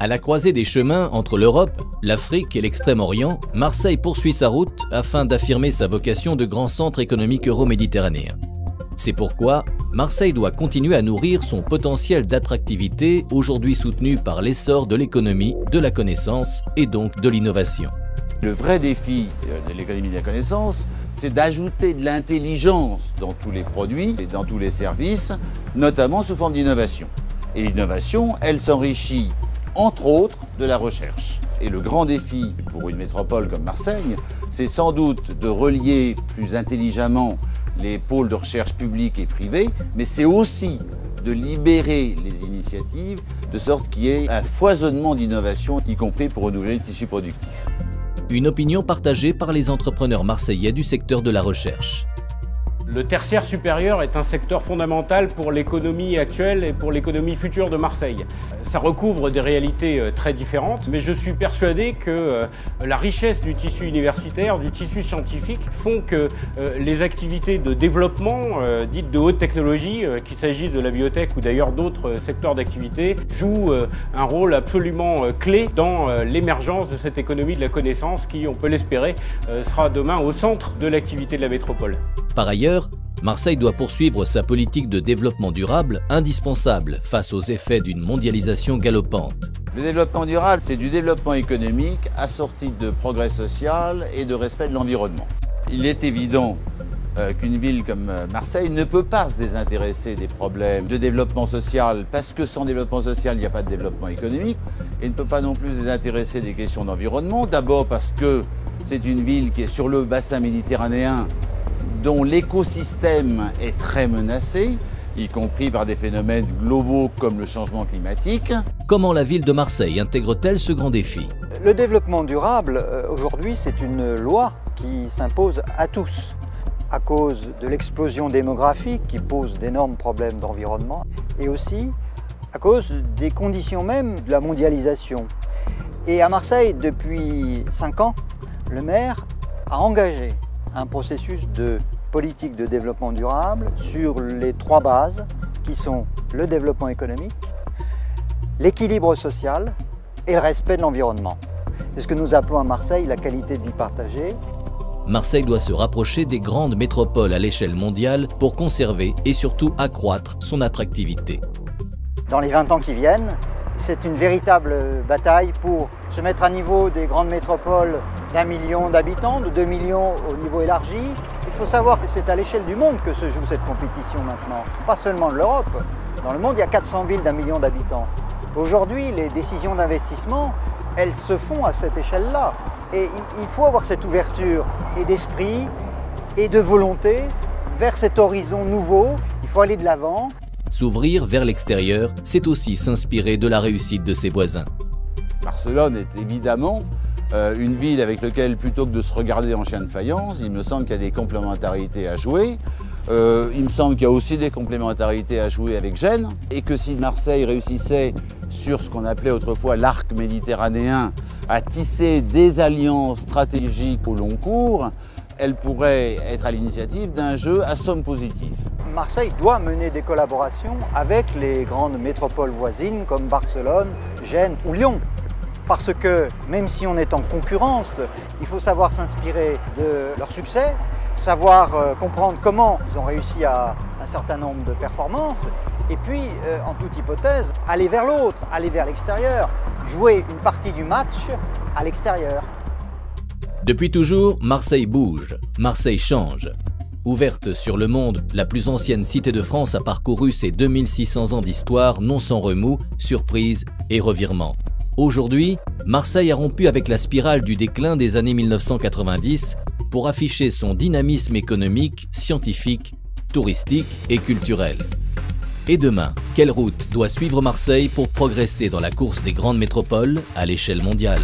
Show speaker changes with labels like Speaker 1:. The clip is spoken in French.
Speaker 1: À la croisée des chemins entre l'Europe, l'Afrique et l'Extrême-Orient, Marseille poursuit sa route afin d'affirmer sa vocation de grand centre économique euro-méditerranéen. C'est pourquoi Marseille doit continuer à nourrir son potentiel d'attractivité, aujourd'hui soutenu par l'essor de l'économie, de la connaissance et donc de l'innovation.
Speaker 2: Le vrai défi de l'économie de la connaissance, c'est d'ajouter de l'intelligence dans tous les produits et dans tous les services, notamment sous forme d'innovation. Et l'innovation, elle s'enrichit entre autres de la recherche. Et le grand défi pour une métropole comme Marseille, c'est sans doute de relier plus intelligemment les pôles de recherche publics et privés, mais c'est aussi de libérer les initiatives de sorte qu'il y ait un foisonnement d'innovation, y compris pour renouveler le tissu productif.
Speaker 1: Une opinion partagée par les entrepreneurs marseillais du secteur de la recherche.
Speaker 3: Le tertiaire supérieur est un secteur fondamental pour l'économie actuelle et pour l'économie future de Marseille. Ça recouvre des réalités très différentes, mais je suis persuadé que la richesse du tissu universitaire, du tissu scientifique, font que les activités de développement, dites de haute technologie, qu'il s'agisse de la biotech ou d'ailleurs d'autres secteurs d'activité, jouent un rôle absolument clé dans l'émergence de cette économie de la connaissance qui, on peut l'espérer, sera demain au centre de l'activité de la métropole.
Speaker 1: Par ailleurs, Marseille doit poursuivre sa politique de développement durable, indispensable face aux effets d'une mondialisation galopante.
Speaker 2: Le développement durable, c'est du développement économique assorti de progrès social et de respect de l'environnement. Il est évident qu'une ville comme Marseille ne peut pas se désintéresser des problèmes de développement social parce que sans développement social, il n'y a pas de développement économique, et ne peut pas non plus se désintéresser des questions d'environnement. D'abord parce que c'est une ville qui est sur le bassin méditerranéen dont l'écosystème est très menacé, y compris par des phénomènes globaux comme le changement climatique.
Speaker 1: Comment la ville de Marseille intègre-t-elle ce grand défi?
Speaker 4: Le développement durable, aujourd'hui, c'est une loi qui s'impose à tous, à cause de l'explosion démographique qui pose d'énormes problèmes d'environnement, et aussi à cause des conditions même de la mondialisation. Et à Marseille, depuis 5 ans, le maire a engagé un processus de politique de développement durable sur les 3 bases qui sont le développement économique, l'équilibre social et le respect de l'environnement. C'est ce que nous appelons à Marseille la qualité de vie partagée.
Speaker 1: Marseille doit se rapprocher des grandes métropoles à l'échelle mondiale pour conserver et surtout accroître son attractivité.
Speaker 4: Dans les 20 ans qui viennent, c'est une véritable bataille pour se mettre à niveau des grandes métropoles d'1 million d'habitants, de 2 millions au niveau élargi. Il faut savoir que c'est à l'échelle du monde que se joue cette compétition maintenant, pas seulement de l'Europe. Dans le monde, il y a 400 villes d'1 million d'habitants. Aujourd'hui, les décisions d'investissement, elles se font à cette échelle-là. Et il faut avoir cette ouverture et d'esprit et de volonté vers cet horizon nouveau. Il faut aller de l'avant.
Speaker 1: S'ouvrir vers l'extérieur, c'est aussi s'inspirer de la réussite de ses voisins.
Speaker 2: Barcelone est évidemment une ville avec laquelle, plutôt que de se regarder en chien de faïence, il me semble qu'il y a des complémentarités à jouer. Il me semble qu'il y a aussi des complémentarités à jouer avec Gênes, et que si Marseille réussissait sur ce qu'on appelait autrefois l'arc méditerranéen à tisser des alliances stratégiques au long cours, elle pourrait être à l'initiative d'un jeu à somme positive.
Speaker 4: Marseille doit mener des collaborations avec les grandes métropoles voisines comme Barcelone, Gênes ou Lyon. Parce que même si on est en concurrence, il faut savoir s'inspirer de leur succès, savoir comprendre comment ils ont réussi à un certain nombre de performances, et puis, en toute hypothèse, aller vers l'autre, aller vers l'extérieur, jouer une partie du match à l'extérieur.
Speaker 1: Depuis toujours, Marseille bouge, Marseille change. Ouverte sur le monde, la plus ancienne cité de France a parcouru ses 2600 ans d'histoire, non sans remous, surprises et revirements. Aujourd'hui, Marseille a rompu avec la spirale du déclin des années 1990 pour afficher son dynamisme économique, scientifique, touristique et culturel. Et demain, quelle route doit suivre Marseille pour progresser dans la course des grandes métropoles à l'échelle mondiale ?